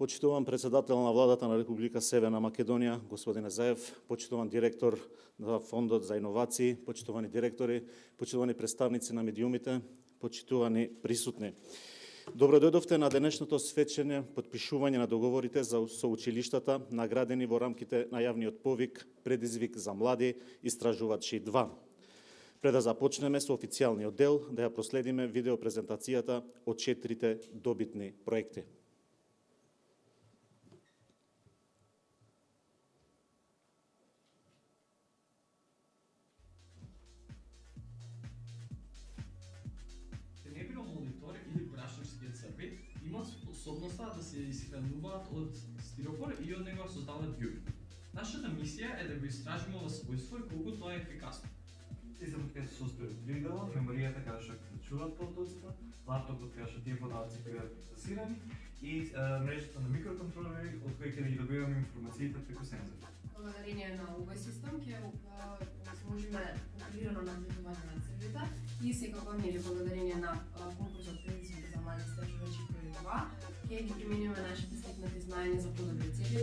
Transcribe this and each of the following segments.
почитуван председател на владата на Република Северна Македонија, господин Заев, почитуван директор на Фондот за иновации, почитувани директори, почитувани представници на медиумите, почитувани присутни. Добро дојдовте на денешното свечење потпишување на договорите за соучилиштата наградени во рамките на јавниот повик Предизвик за млади истражувачи 2. Пред да започнеме со официјалниот дел, да ја проследиме видеопрезентацијата од 4 добитни проекти. Имат способноста да се исхрануваат од стиропор и од него создаваат ѓуби. Нашата мисија е да го истражиме ова својство и колку тоа е ефикасно. Системот кај се состои од 3 дела, меморијата каде што чуваат потоците, лаптопот каде што тие податоци бидат процесирани и мрежата на микроконтролери од кои ќе ги добиваме информациите преку сензори. Благодарение на овој систем ќе можеме контролирано наблюдување на целите и секако нели благодарение на конкурсот Предизвик за млади истражувачи број 2 ќе ги примениме нашите стекнати знаења за подобри цели.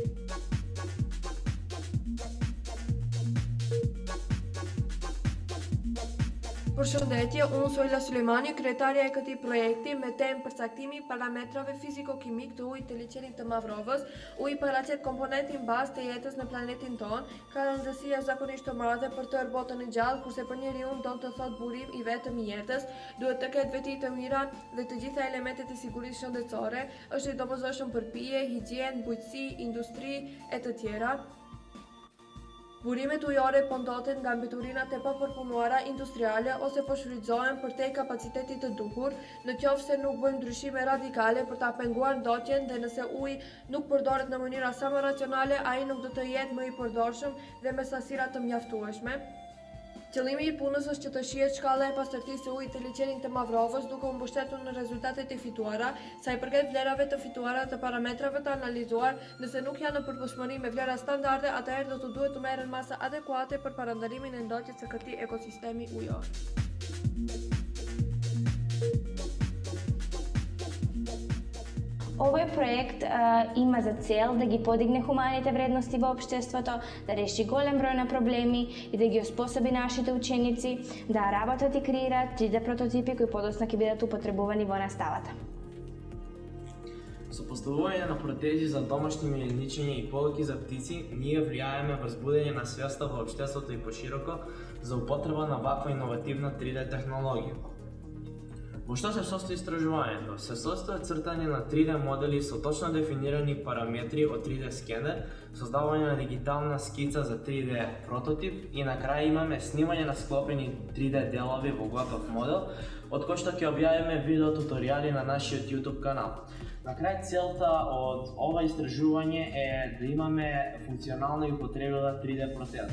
Përshëndetje, unë Sojla Sulejmani, kryetaria e këtij projekti me temë përcaktimi parametrave fiziko-kimik të ujit të liçenit të Mavrovës. Uji paraqet komponentin bazë të jetës në planetin tonë, ka rëndësia zakonisht të madhe për tërë botën e gjallë, kurse për njeriu do të thotë burim i vetëm i jetës, duhet të ketë veti të mira dhe të gjitha elementet e sigurisë shëndetësore, është i domosdoshëm për pije, higienë, bujqësi, industri e të tjera. Burimet ujore pondoten nga mbeturinat e papërpunuara industriale ose po shfrytëzohen përtej kapacitetit të duhur, në qoftë se nuk bëjmë ndryshime radikale për ta penguar ndotjen dhe nëse uji nuk përdoret në mënyra sa më racionale, ai nuk do të jetë më i përdorshëm dhe me sasira të mjaftueshme. Qëllimi i punës është që të shihet shkalla e pastërtisë së ujit të liçenit të Mavrovës duke u mbështetur në rezultatet e fituara, sa i përket vlerave të fituara të parametrave të analizuar, nëse nuk janë në përputhshmëri me vlera standarde, atëherë do të duhet të merren masa adekuate për parandalimin e ndotjes së këtij ekosistemi ujor. Овој проект има за цел да ги подигне хуманите вредности во општеството, да реши голем број на проблеми и да ги оспособи нашите ученици да работат и креираат 3D прототипи кои подоцна ќе бидат употребувани во наставата. Со поставување на протези за домашни миленичиња и полки за птици, ние влијаеме врз будење на свеста во општеството и пошироко за употреба на ваква иновативна 3D технологија. Во што се состои истражувањето? Се состои од цртање на 3D модели со точно дефинирани параметри од 3D скенер, создавање на дигитална скица за 3D прототип и на крај имаме снимање на склопени 3D делови во готов модел, од кој што ќе објавиме видео туторијали на нашиот YouTube канал. На крај целта од ова истражување е да имаме функционална и употребила 3D протеза.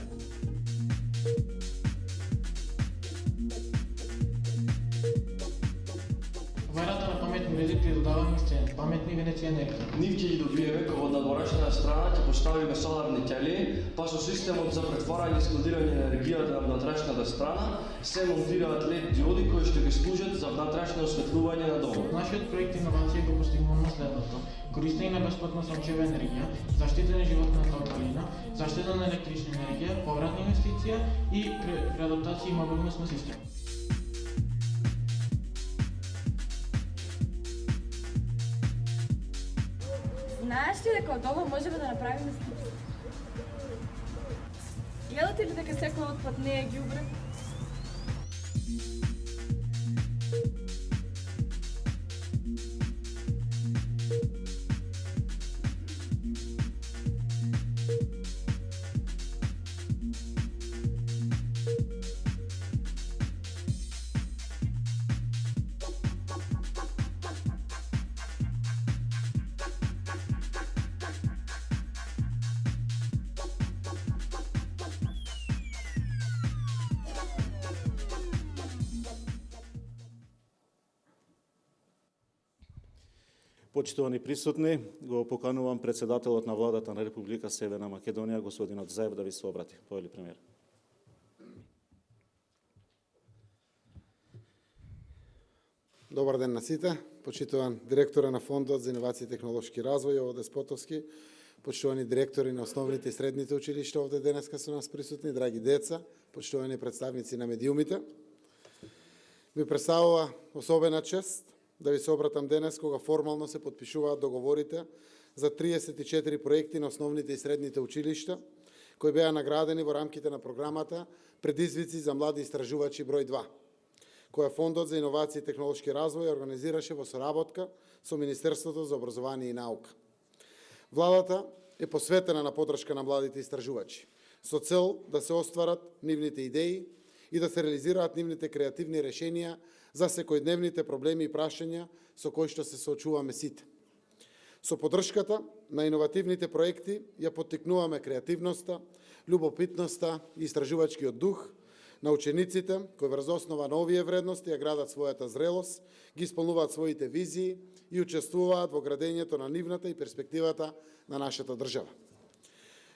Верата на паметни мрежи при додавање сцени, паметни венеци енергија. Нив ќе ги добиеме кога од надворешната страна ќе поставиме соларни ќелии, па со системот за претворање и складирање на енергијата на внатрешната страна се монтираат LED диоди кои што ќе служат за внатрешно осветлување на домот. Нашиот проект инновација го постигнуваме следното: користење на бесплатна сончева енергија, заштита на животната околина, заштита на електрична енергија, повратна инвестиција и преадаптација и мобилност на системот. Знаеш ли дека од ова можеме да направиме скипс? Гледате ли дека секој отпад не е ѓубре? Почитувани присутни, го поканувам председателот на владата на Република Северна Македонија, господинот Заев, да ви се обрати. Повели премиер. Добар ден на сите. почитуван директора на Фондот за инновации и технолошки развој, Јово Деспотовски, почитувани директори на основните и средните училишта овде денеска со нас присутни, драги деца, почитувани представници на медиумите. Ви представува особена чест да ви се обратам денес кога формално се потпишуваат договорите за 34 проекти на основните и средните училишта, кои беа наградени во рамките на програмата Предизвици за млади истражувачи број 2, која Фондот за инновации и технолошки развој организираше во соработка со Министерството за образование и наука. Владата е посветена на поддршка на младите истражувачи, со цел да се остварат нивните идеи и да се реализираат нивните креативни решенија за секојдневните проблеми и прашања со кои што се соочуваме сите. Со поддршката на иновативните проекти ја поттикнуваме креативноста, љубопитноста и истражувачкиот дух на учениците, кои врз основа на овие вредности ја градат својата зрелост, ги исполнуваат своите визии и учествуваат во градењето на нивната и перспективата на нашата држава.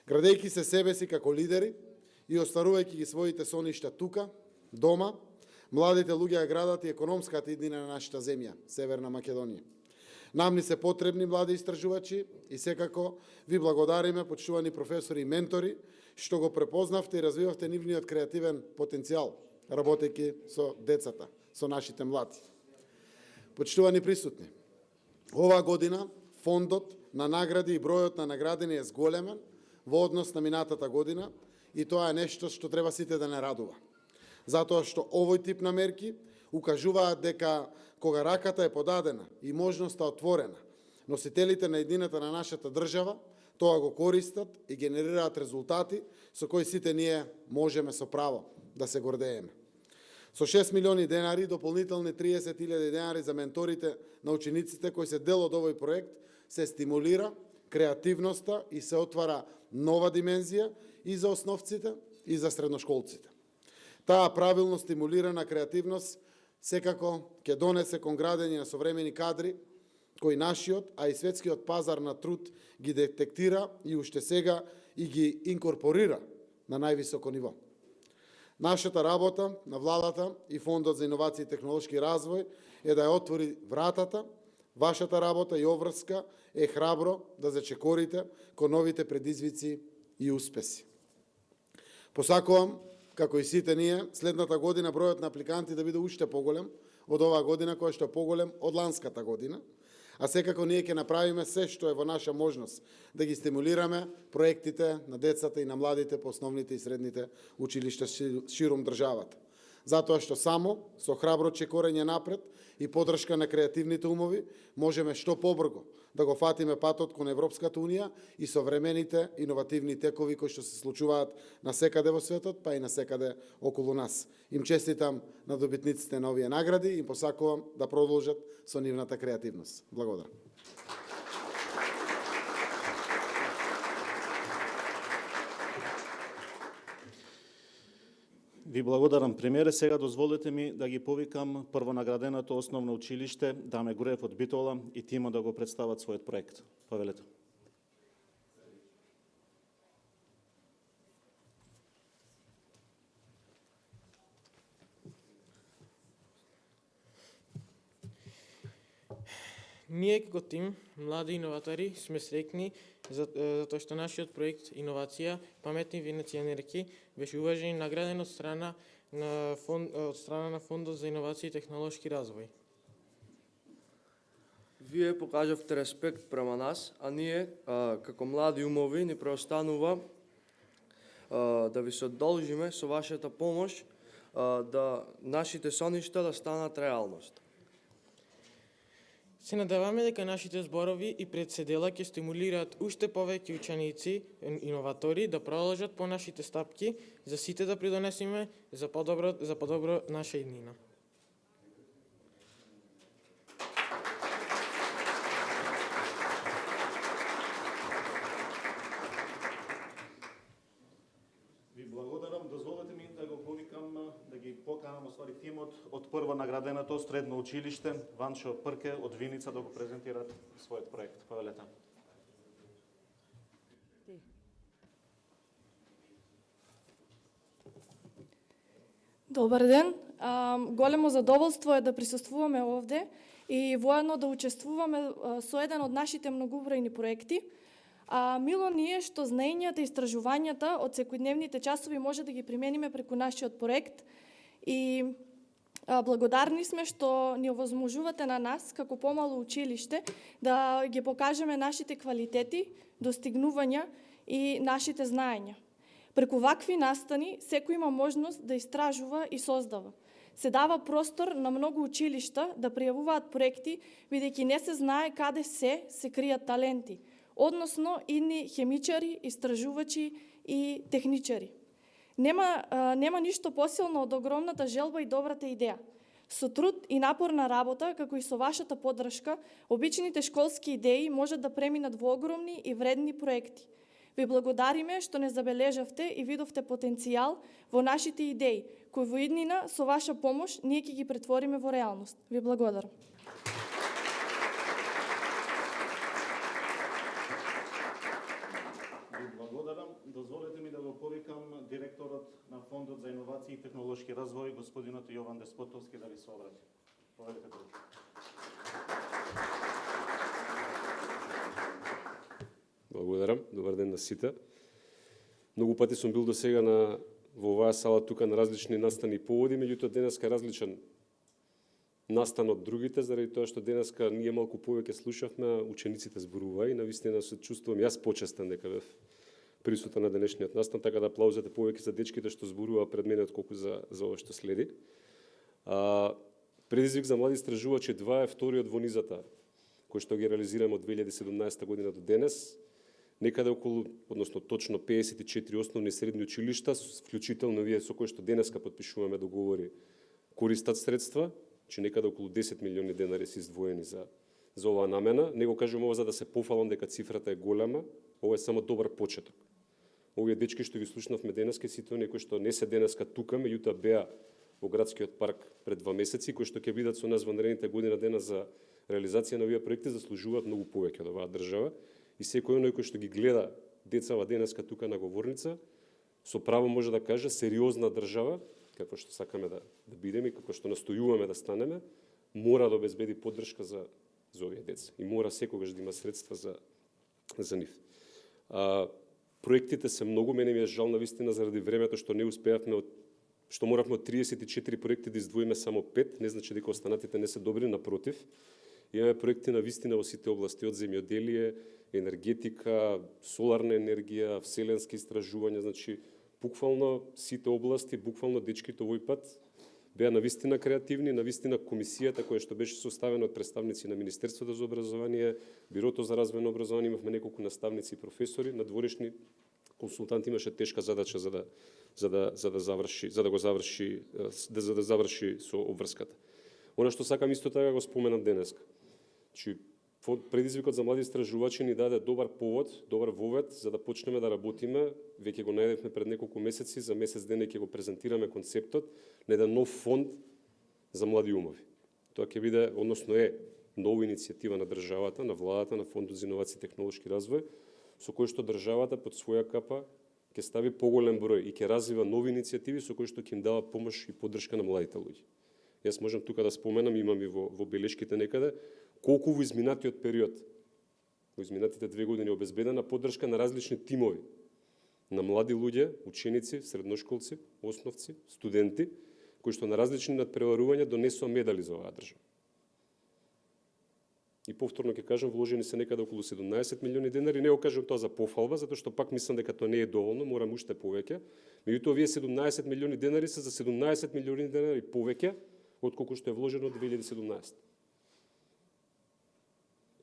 Градејќи се себе си како лидери и остварувајќи ги своите соништа тука, дома, младите луѓе ја градат и економската иднина на нашата земја, Северна Македонија. Нам ни се потребни млади истражувачи и секако ви благодариме, почитувани професори и ментори, што го препознавте и развивавте нивниот креативен потенцијал, работејќи со децата, со нашите млади. Почитувани присутни, оваа година фондот на награди и бројот на наградени е зголемен во однос на минатата година и тоа е нешто што треба сите да не радува. Затоа што овој тип на мерки укажуваат дека кога раката е подадена и можноста отворена, носителите на едината на нашата држава тоа го користат и генерираат резултати со кои сите ние можеме со право да се гордееме. Со 6 милиони денари, дополнителни 30.000 денари за менторите на учениците кои се дел од овој проект, се стимулира креативноста и се отвара нова димензија и за основците и за средношколците. Таа правилно стимулирана креативност секако ќе донесе кон градење на современи кадри, кои нашиот, а и светскиот пазар на труд ги детектира и уште сега и ги инкорпорира на највисоко ниво. Нашата работа на владата и Фондот за инновации и технолошки развој е да ја отвори вратата. Вашата работа и обврска е храбро да зачекорите кон новите предизвици и успеси. Посакувам, како и сите ние, следната година бројот на апликанти да биде уште поголем од оваа година, која што е поголем од ланската година, а секако ние ќе направиме се што е во наша можност да ги стимулираме проектите на децата и на младите по основните и средните училишта ширум државата. Затоа што само со храбро чекорење напред и поддршка на креативните умови можеме што побрзо да го фатиме патот кон Европската унија и современите иновативни текови кои што се случуваат на секаде во светот, па и на секаде околу нас. Им честитам на добитниците на овие награди и им посакувам да продолжат со нивната креативност. Благодарам. Ви благодарам, премиере. Сега дозволете ми да ги повикам првонаграденото основно училиште Даме Груев од Битола и тимо да го представат својот проект. Повелете. Ние како тим, млади иноватори, сме среќни затоа што нашиот проект Иновација, паметни венецијанерки беше уважен и награден од страна на Фондот за инновации и технолошки развој. Вие покажавте респект према нас, а ние, како млади умови, ни преостанува да ви се одолжиме со вашата помош да нашите соништа да станат реалност. Се надеваме дека нашите зборови и председела ќе стимулираат уште повеќе ученици, иноватори да продолжат по нашите стапки, за сите да придонесеме за подобро наша иднина. Ви благодарам. Дозволете ми да го повикам, да ги поканам оствари тимот од прво награденото средно училиште Ванчо Прке од Виница да го презентират својот проект. Повелете. Добар ден. Големо задоволство е да присуствуваме овде и воедно да учествуваме со еден од нашите многобројни проекти. Мило ни е што знаењата и истражувањата од секојдневните часови може да ги примениме преку нашиот проект и благодарни сме што ни овозможувате на нас, како помало училиште, да ги покажеме нашите квалитети, достигнувања и нашите знаења. Преку вакви настани, секој има можност да истражува и создава. Се дава простор на многу училишта да пријавуваат проекти, бидејќи не се знае каде се кријат таленти, односно идни хемичари, истражувачи и техничари. Нема ништо посилно од огромната желба и добрата идеја. Со труд и напорна работа, како и со вашата поддршка, обичните школски идеи можат да преминат во огромни и вредни проекти. Ви благодариме што не забележавте и видовте потенцијал во нашите идеи, кои во иднина со ваша помош ние ќе ги претвориме во реалност. Ви благодарам. Дозволете ми да го повикам директорот на Фондот за иновации и технолошки развој, господинот Јован Деспотовски, да ви се обрати. Повелете го. Благодарам. Добар ден на сите. Многу пати сум бил до сега во оваа сала тука на различни настани и поводи, меѓутоа денеска е различен настан од другите, заради тоа што денеска ние малку повеќе слушавме, учениците зборува и навистина се чувствувам јас почестен дека бев присутен на денешниот настан, така да аплаузите повеќе за дечките што зборува пред мене отколку за ова што следи. Предизвик за млади истражувачи 2 е вториот во низата, кој што ги реализираме од 2017 година до денес. Некаде околу, односно точно 54 основни и средни училишта, вклучително вие со кои што денеска потпишуваме договори, користат средства, че некаде околу 10 милиони денари се издвоени за оваа намена. Не го кажувам ова за да се пофалам дека цифрата е голема, ова е само добар почеток. Овие дечки што ги слушнавме денеска, сите оние кои што не се денеска тука, меѓутоа беа во градскиот парк пред 2 месеци, кои што ќе бидат со нас во наредните година дена за реализација на овие проекти, заслужуваат многу повеќе од оваа држава. И секој оној кој што ги гледа децава денеска тука на говорница, со право може да каже сериозна држава, како што сакаме да бидеме и како што настојуваме да станеме, мора да обезбеди поддршка за овие деца и мора секогаш да има средства за нив. Проектите се многу, мене ми е жал навистина заради времето што не успеавме што моравме од 34 проекти да издвоиме само 5, не значи дека останатите не се добри, напротив. Имаме проекти на вистина во сите области, од земјоделие, енергетика, соларна енергија, вселенски истражувања, значи буквално сите области, буквално дечките овој пат беа навистина креативни, навистина комисијата која што беше составена од представници на Министерството за образование, Бирото за развој на образование, имавме неколку наставници и професори, надворешни консултанти, имаше тешка задача за да заврши со обврската. Она што сакам исто така го споменам денеска. Предизвикот за млади истражувачи ни даде добар повод, добар вовед за да почнеме да работиме. Веќе го најдевме пред неколку месеци, за месец дена ќе го презентираме концептот на еден нов фонд за млади умови. Тоа ќе биде, односно е, нова иницијатива на државата, на владата, на Фондот за иновации и технолошки развој, со кој што државата под своја капа ќе стави поголем број и ќе развива нови иницијативи со кои што ќе им дава помош и поддршка на младите луѓе. Јас можам тука да споменам, имам и во белешките некаде, колку во изминатиот период, во изминатите 2 години обезбедена поддршка на различни тимови, на млади луѓе, ученици, средношколци, основци, студенти, кои што на различни надпреварувања донесоа медали за оваа држава. И повторно ќе кажам, вложени се некаде околу 17 милиони денари, не го кажам тоа за пофалба, затоа што пак мислам дека тоа не е доволно, морам уште повеќе. Меѓутоа, овие 17 милиони денари се за 17 милиони денари повеќе отколку што е вложено од 2017.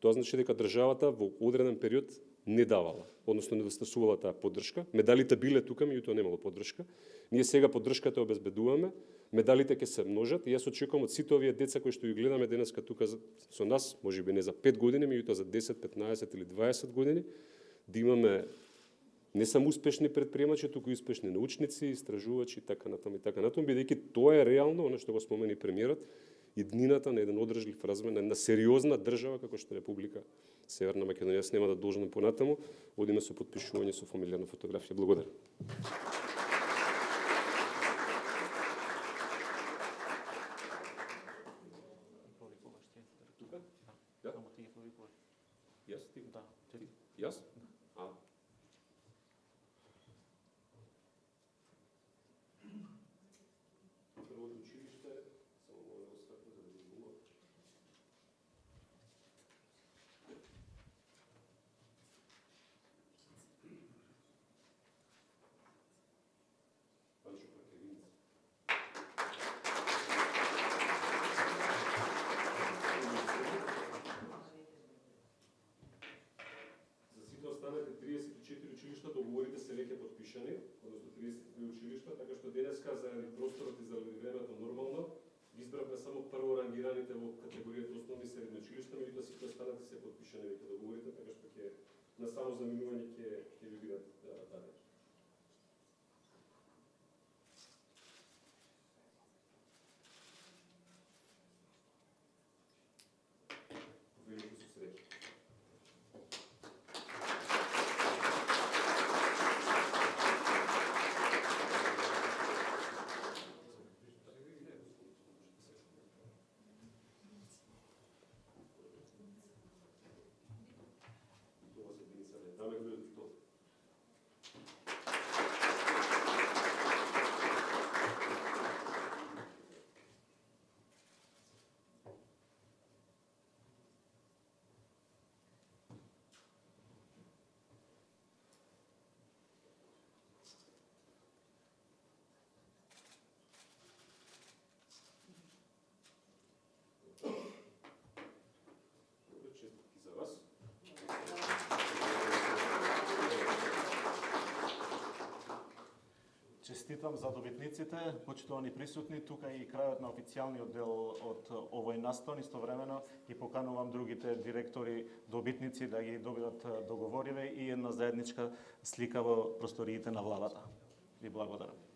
Тоа значи дека државата во одреден период не давала, односно недостасувала таа поддршка. Медалите биле тука, меѓутоа немало поддршка. Ние сега поддршката обезбедуваме, медалите ќе се множат и јас очекувам од сите овие деца кои што ги гледаме денеска тука со нас, можеби не за 5 години, меѓутоа за 10, 15 или 20 години, да имаме не само успешни предприемачи, туку и успешни научници, истражувачи и така натаму, бидејќи тоа е реално, оно што го спомени премиерот, иднината на еден одржлив развој на една сериозна држава како што Република Северна Македонија. Јас нема да должам понатаму, одиме со потпишување со фамилијарна фотографија. Благодарам. нешто, така што денеска заради просторот и заради времето нормално избравме само прво рангираните во категоријата основни и средни училишта, меѓутоа сите останати се потпишани веќе договорите, така што ќе на само заминување ќе ви бидат дадени. Велико со среќа. Това се единица не. Даме го и тоа. Добре, честитки за вас. Честитам за добитниците, почитувани присутни, тука и крајот на официјалниот дел од овој настан. Истовремено ги поканувам другите директори добитници да ги добиат договориве и една заедничка слика во просториите на владата. Ви благодарам.